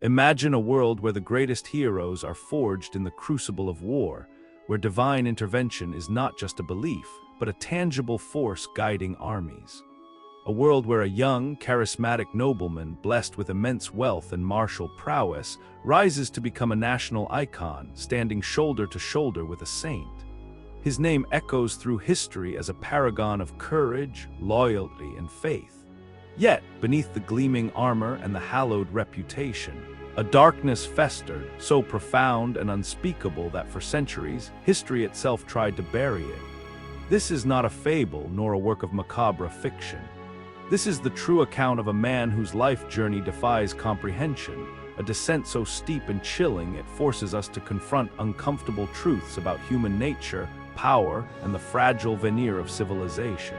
Imagine a world where the greatest heroes are forged in the crucible of war, where divine intervention is not just a belief, but a tangible force guiding armies. A world where a young, charismatic nobleman blessed with immense wealth and martial prowess rises to become a national icon, standing shoulder to shoulder with a saint. His name echoes through history as a paragon of courage, loyalty, and faith. Yet, beneath the gleaming armor and the hallowed reputation, a darkness festered, so profound and unspeakable that for centuries, history itself tried to bury it. This is not a fable nor a work of macabre fiction. This is the true account of a man whose life journey defies comprehension, a descent so steep and chilling it forces us to confront uncomfortable truths about human nature, power, and the fragile veneer of civilization.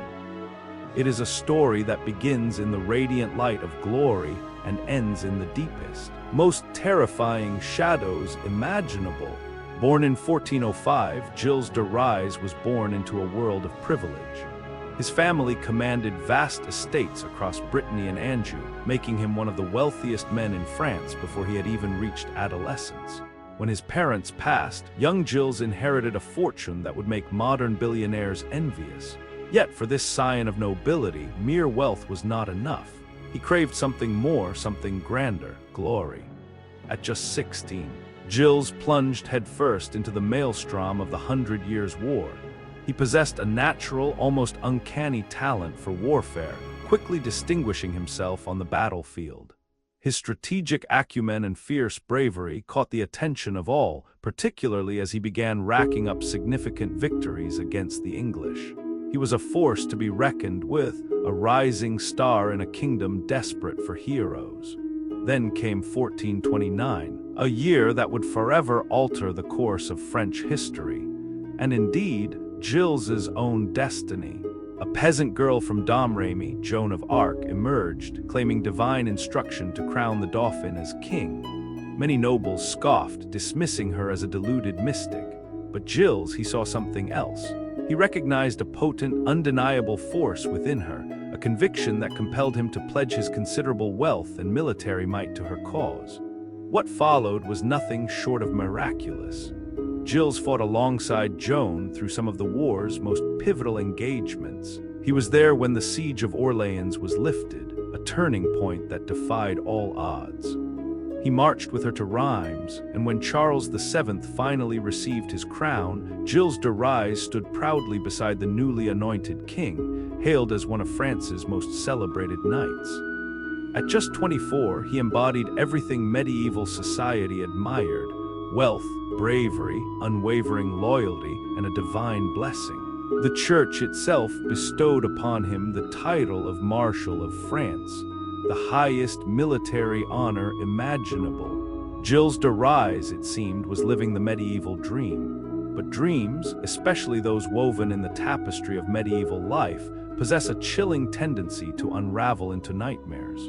It is a story that begins in the radiant light of glory and ends in the deepest, most terrifying shadows imaginable. Born in 1405, Gilles de Rais was born into a world of privilege. His family commanded vast estates across Brittany and Anjou, making him one of the wealthiest men in France before he had even reached adolescence. When his parents passed, young Gilles inherited a fortune that would make modern billionaires envious. Yet for this scion of nobility, mere wealth was not enough. He craved something more, something grander, glory. At just 16, Gilles plunged headfirst into the maelstrom of the 100 Years' War. He possessed a natural, almost uncanny talent for warfare, quickly distinguishing himself on the battlefield. His strategic acumen and fierce bravery caught the attention of all, particularly as he began racking up significant victories against the English. He was a force to be reckoned with, a rising star in a kingdom desperate for heroes. Then came 1429, a year that would forever alter the course of French history, and indeed, Gilles's own destiny. A peasant girl from Domremy, Joan of Arc, emerged, claiming divine instruction to crown the Dauphin as king. Many nobles scoffed, dismissing her as a deluded mystic. But Gilles, he saw something else. He recognized a potent, undeniable force within her, a conviction that compelled him to pledge his considerable wealth and military might to her cause. What followed was nothing short of miraculous. Gilles fought alongside Joan through some of the war's most pivotal engagements. He was there when the siege of Orleans was lifted, a turning point that defied all odds. He marched with her to Reims, and when Charles VII finally received his crown, Gilles de Rais stood proudly beside the newly anointed king, hailed as one of France's most celebrated knights. At just 24, he embodied everything medieval society admired: wealth, bravery, unwavering loyalty, and a divine blessing. The Church itself bestowed upon him the title of Marshal of France, the highest military honor imaginable. Gilles de Rais, it seemed, was living the medieval dream. But dreams, especially those woven in the tapestry of medieval life, possess a chilling tendency to unravel into nightmares.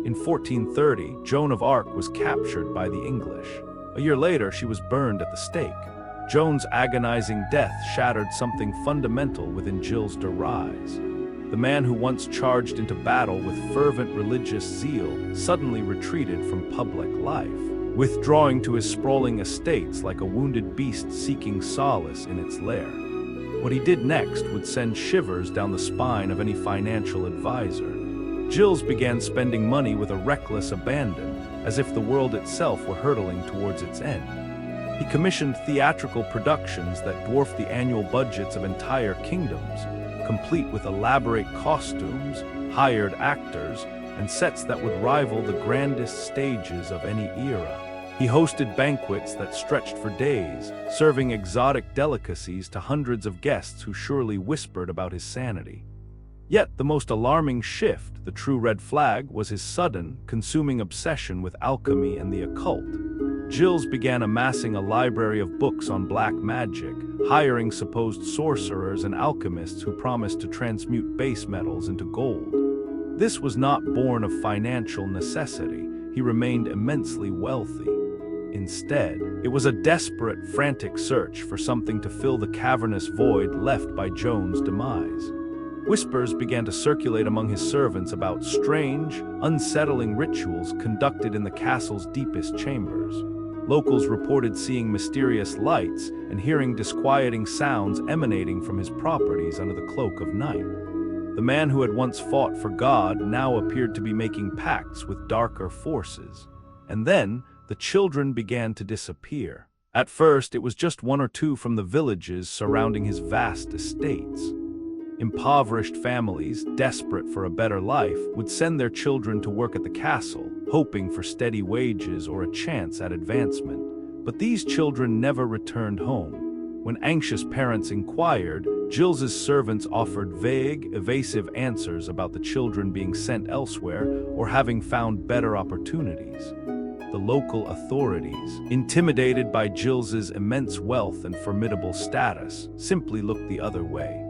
In 1430, Joan of Arc was captured by the English. A year later, she was burned at the stake. Joan's agonizing death shattered something fundamental within Gilles de Rais. The man who once charged into battle with fervent religious zeal suddenly retreated from public life, withdrawing to his sprawling estates like a wounded beast seeking solace in its lair. What he did next would send shivers down the spine of any financial advisor. Gilles began spending money with a reckless abandon, as if the world itself were hurtling towards its end. He commissioned theatrical productions that dwarfed the annual budgets of entire kingdoms, complete with elaborate costumes, hired actors, and sets that would rival the grandest stages of any era. He hosted banquets that stretched for days, serving exotic delicacies to hundreds of guests who surely whispered about his sanity. Yet the most alarming shift, the true red flag, was his sudden, consuming obsession with alchemy and the occult. Gilles began amassing a library of books on black magic, hiring supposed sorcerers and alchemists who promised to transmute base metals into gold. This was not born of financial necessity. He remained immensely wealthy. Instead, it was a desperate, frantic search for something to fill the cavernous void left by Joan's demise. Whispers began to circulate among his servants about strange, unsettling rituals conducted in the castle's deepest chambers. Locals reported seeing mysterious lights and hearing disquieting sounds emanating from his properties under the cloak of night. The man who had once fought for God now appeared to be making pacts with darker forces. And then, the children began to disappear. At first, it was just one or two from the villages surrounding his vast estates. Impoverished families, desperate for a better life, would send their children to work at the castle, hoping for steady wages or a chance at advancement. But these children never returned home. When anxious parents inquired, Gilles's servants offered vague, evasive answers about the children being sent elsewhere or having found better opportunities. The local authorities, intimidated by Gilles's immense wealth and formidable status, simply looked the other way.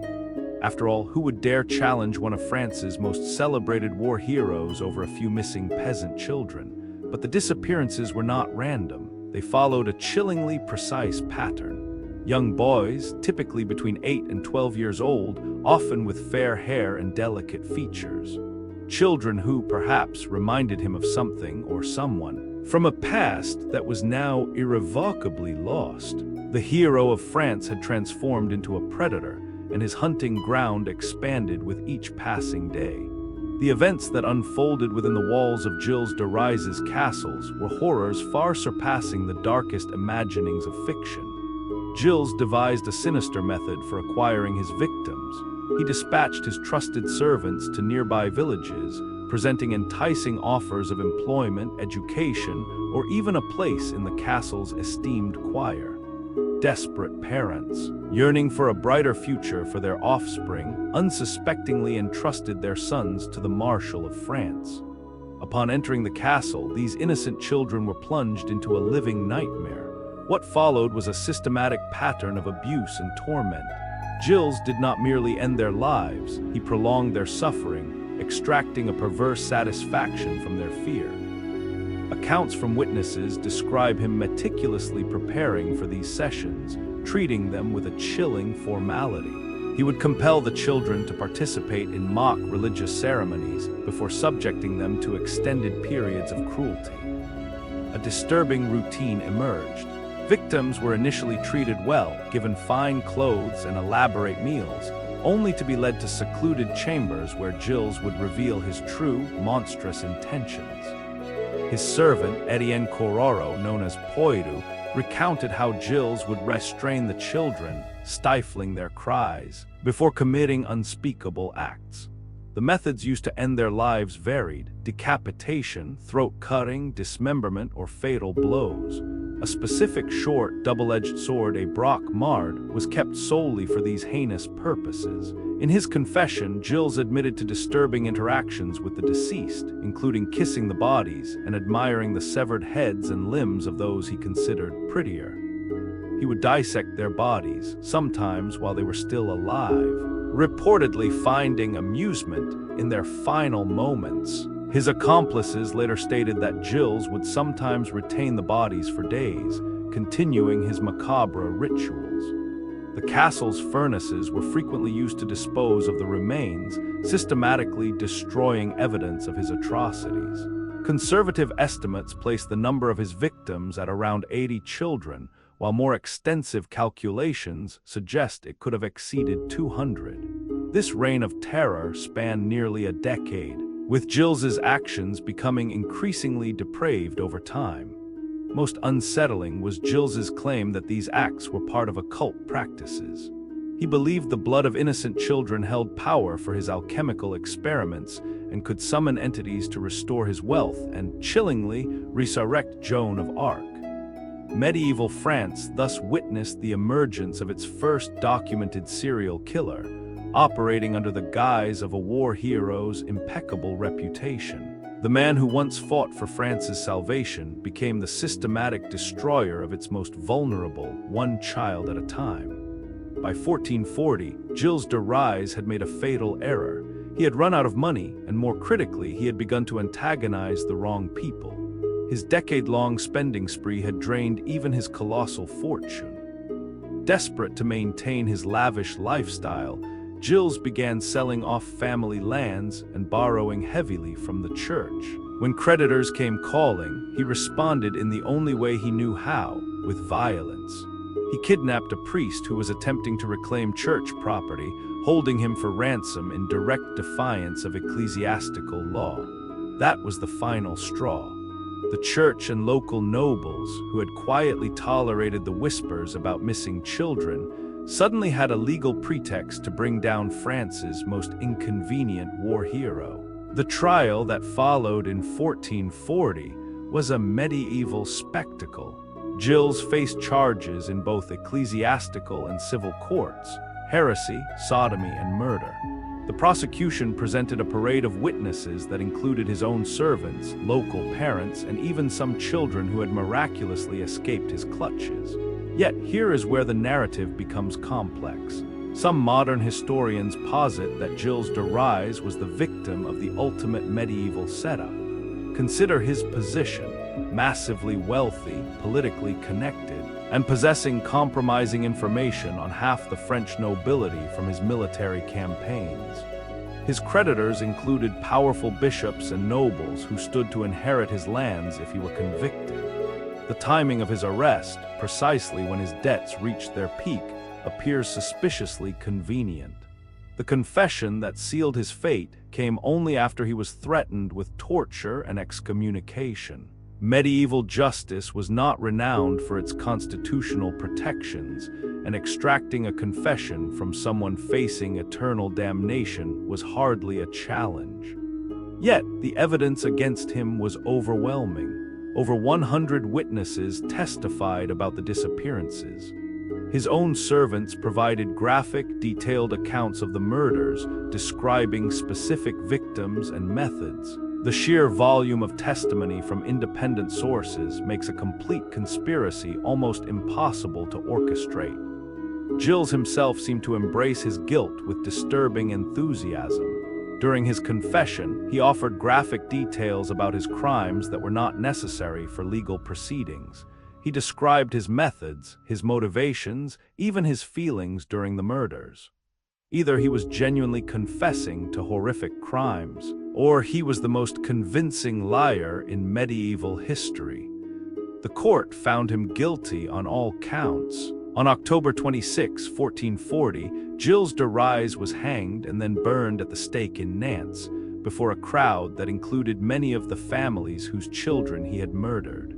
After all, who would dare challenge one of France's most celebrated war heroes over a few missing peasant children? But the disappearances were not random. They followed a chillingly precise pattern. Young boys, typically between 8 and 12 years old, often with fair hair and delicate features. Children who, perhaps, reminded him of something or someone from a past that was now irrevocably lost. The hero of France had transformed into a predator, and his hunting ground expanded with each passing day. The events that unfolded within the walls of Gilles de Rais's castles were horrors far surpassing the darkest imaginings of fiction. Gilles devised a sinister method for acquiring his victims. He dispatched his trusted servants to nearby villages, presenting enticing offers of employment, education, or even a place in the castle's esteemed choir. Desperate parents, yearning for a brighter future for their offspring, unsuspectingly entrusted their sons to the Marshal of France. Upon entering the castle, these innocent children were plunged into a living nightmare. What followed was a systematic pattern of abuse and torment. Gilles did not merely end their lives, he prolonged their suffering, extracting a perverse satisfaction from their fear. Accounts from witnesses describe him meticulously preparing for these sessions, treating them with a chilling formality. He would compel the children to participate in mock religious ceremonies before subjecting them to extended periods of cruelty. A disturbing routine emerged. Victims were initially treated well, given fine clothes and elaborate meals, only to be led to secluded chambers where Gilles would reveal his true, monstrous intentions. His servant, Etienne Cororo, known as Poidu, recounted how Gilles would restrain the children, stifling their cries, before committing unspeakable acts. The methods used to end their lives varied: decapitation, throat-cutting, dismemberment, or fatal blows. A specific short, double-edged sword, a braque-mard, was kept solely for these heinous purposes. In his confession, Gilles admitted to disturbing interactions with the deceased, including kissing the bodies and admiring the severed heads and limbs of those he considered prettier. He would dissect their bodies, sometimes while they were still alive, reportedly finding amusement in their final moments. His accomplices later stated that Gilles would sometimes retain the bodies for days, continuing his macabre rituals. The castle's furnaces were frequently used to dispose of the remains, systematically destroying evidence of his atrocities. Conservative estimates place the number of his victims at around 80 children, while more extensive calculations suggest it could have exceeded 200. This reign of terror spanned nearly a decade, with Gilles's actions becoming increasingly depraved over time. Most unsettling was Gilles's claim that these acts were part of occult practices. He believed the blood of innocent children held power for his alchemical experiments and could summon entities to restore his wealth and, chillingly, resurrect Joan of Arc. Medieval France thus witnessed the emergence of its first documented serial killer, operating under the guise of a war hero's impeccable reputation. The man who once fought for France's salvation became the systematic destroyer of its most vulnerable, one child at a time. By 1440, Gilles de Rais had made a fatal error. He had run out of money, and more critically, he had begun to antagonize the wrong people. His decade-long spending spree had drained even his colossal fortune. Desperate to maintain his lavish lifestyle, Gilles began selling off family lands and borrowing heavily from the church. When creditors came calling, he responded in the only way he knew how, with violence. He kidnapped a priest who was attempting to reclaim church property, holding him for ransom in direct defiance of ecclesiastical law. That was the final straw. The church and local nobles, who had quietly tolerated the whispers about missing children, suddenly had a legal pretext to bring down France's most inconvenient war hero. The trial that followed in 1440 was a medieval spectacle. Gilles faced charges in both ecclesiastical and civil courts: heresy, sodomy, and murder. The prosecution presented a parade of witnesses that included his own servants, local parents, and even some children who had miraculously escaped his clutches. Yet here is where the narrative becomes complex. Some modern historians posit that Gilles de Rais was the victim of the ultimate medieval setup. Consider his position: massively wealthy, politically connected, and possessing compromising information on half the French nobility from his military campaigns. His creditors included powerful bishops and nobles who stood to inherit his lands if he were convicted. The timing of his arrest, precisely when his debts reached their peak, appears suspiciously convenient. The confession that sealed his fate came only after he was threatened with torture and excommunication. Medieval justice was not renowned for its constitutional protections, and extracting a confession from someone facing eternal damnation was hardly a challenge. Yet, the evidence against him was overwhelming. Over 100 witnesses testified about the disappearances. His own servants provided graphic, detailed accounts of the murders, describing specific victims and methods. The sheer volume of testimony from independent sources makes a complete conspiracy almost impossible to orchestrate. Gilles himself seemed to embrace his guilt with disturbing enthusiasm. During his confession, he offered graphic details about his crimes that were not necessary for legal proceedings. He described his methods, his motivations, even his feelings during the murders. Either he was genuinely confessing to horrific crimes, or he was the most convincing liar in medieval history. The court found him guilty on all counts. On October 26, 1440, Gilles de Rais was hanged and then burned at the stake in Nantes, before a crowd that included many of the families whose children he had murdered.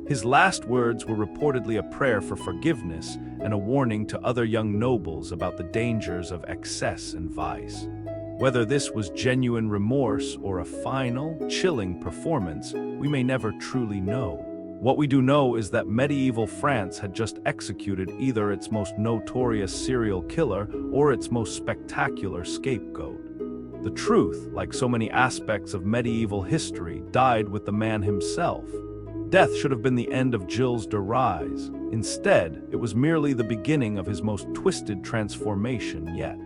His last words were reportedly a prayer for forgiveness and a warning to other young nobles about the dangers of excess and vice. Whether this was genuine remorse or a final, chilling performance, we may never truly know. What we do know is that medieval France had just executed either its most notorious serial killer or its most spectacular scapegoat. The truth, like so many aspects of medieval history, died with the man himself. Death should have been the end of Gilles de Rais. Instead, it was merely the beginning of his most twisted transformation yet.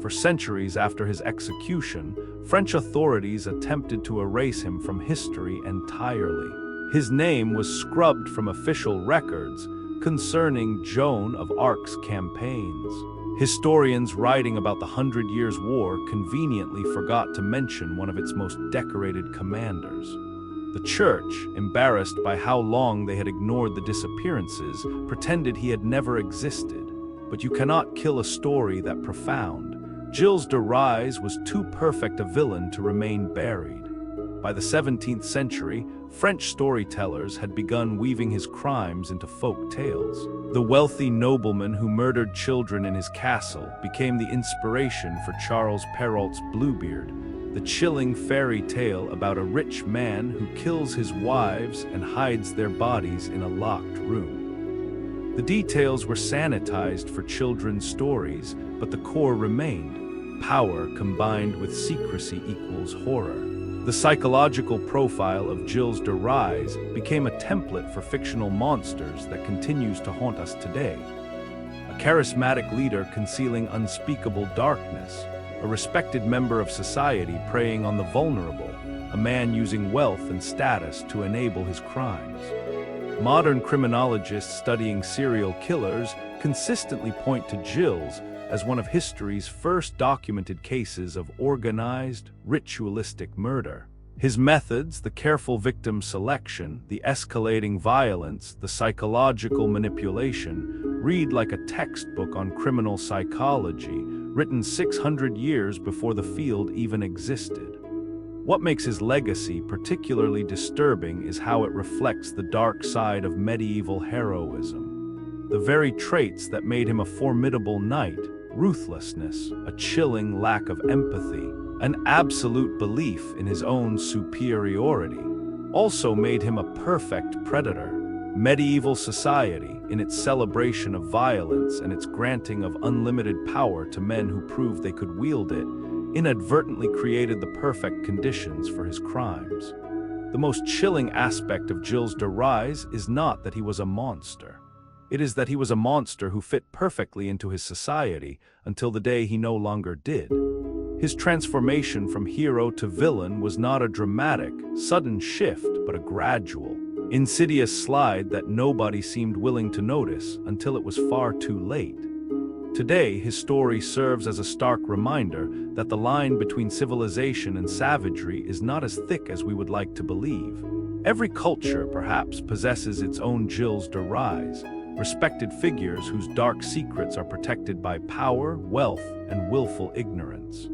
For centuries after his execution, French authorities attempted to erase him from history entirely. His name was scrubbed from official records concerning Joan of Arc's campaigns. Historians writing about the 100 Years' War conveniently forgot to mention one of its most decorated commanders. The church, embarrassed by how long they had ignored the disappearances, pretended he had never existed. But you cannot kill a story that profound. Gilles de Rais was too perfect a villain to remain buried. By the 17th century, French storytellers had begun weaving his crimes into folk tales. The wealthy nobleman who murdered children in his castle became the inspiration for Charles Perrault's Bluebeard, the chilling fairy tale about a rich man who kills his wives and hides their bodies in a locked room. The details were sanitized for children's stories, but the core remained. Power combined with secrecy equals horror. The psychological profile of Gilles de Rais became a template for fictional monsters that continues to haunt us today. A charismatic leader concealing unspeakable darkness, a respected member of society preying on the vulnerable, a man using wealth and status to enable his crimes. Modern criminologists studying serial killers consistently point to Gilles as one of history's first documented cases of organized, ritualistic murder. His methods, the careful victim selection, the escalating violence, the psychological manipulation, read like a textbook on criminal psychology, written 600 years before the field even existed. What makes his legacy particularly disturbing is how it reflects the dark side of medieval heroism. The very traits that made him a formidable knight, ruthlessness, a chilling lack of empathy, an absolute belief in his own superiority, also made him a perfect predator. Medieval society, in its celebration of violence and its granting of unlimited power to men who proved they could wield it, inadvertently created the perfect conditions for his crimes. The most chilling aspect of Gilles de Rais is not that he was a monster. It is that he was a monster who fit perfectly into his society until the day he no longer did. His transformation from hero to villain was not a dramatic, sudden shift, but a gradual, insidious slide that nobody seemed willing to notice until it was far too late. Today, his story serves as a stark reminder that the line between civilization and savagery is not as thick as we would like to believe. Every culture, perhaps, possesses its own Gilles de Rais, respected figures whose dark secrets are protected by power, wealth, and willful ignorance.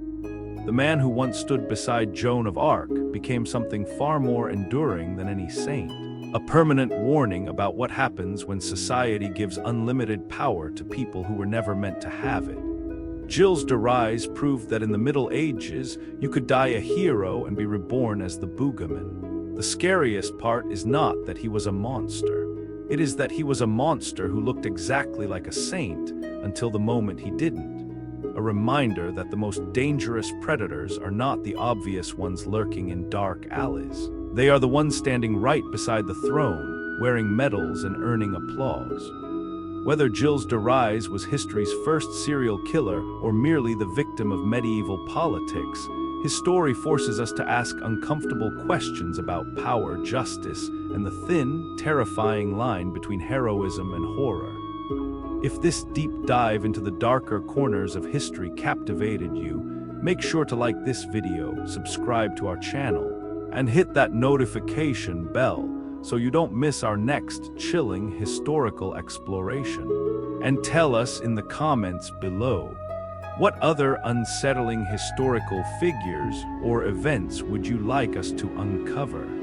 The man who once stood beside Joan of Arc became something far more enduring than any saint, a permanent warning about what happens when society gives unlimited power to people who were never meant to have it. Gilles de Rais proved that in the Middle Ages, you could die a hero and be reborn as the Bluebeard. The scariest part is not that he was a monster. It is that he was a monster who looked exactly like a saint until the moment he didn't. A reminder that the most dangerous predators are not the obvious ones lurking in dark alleys. They are the ones standing right beside the throne, wearing medals and earning applause. Whether Gilles de Rais was history's first serial killer or merely the victim of medieval politics, his story forces us to ask uncomfortable questions about power, justice, and the thin, terrifying line between heroism and horror. If this deep dive into the darker corners of history captivated you, make sure to like this video, subscribe to our channel, and hit that notification bell so you don't miss our next chilling historical exploration. And tell us in the comments below, what other unsettling historical figures or events would you like us to uncover?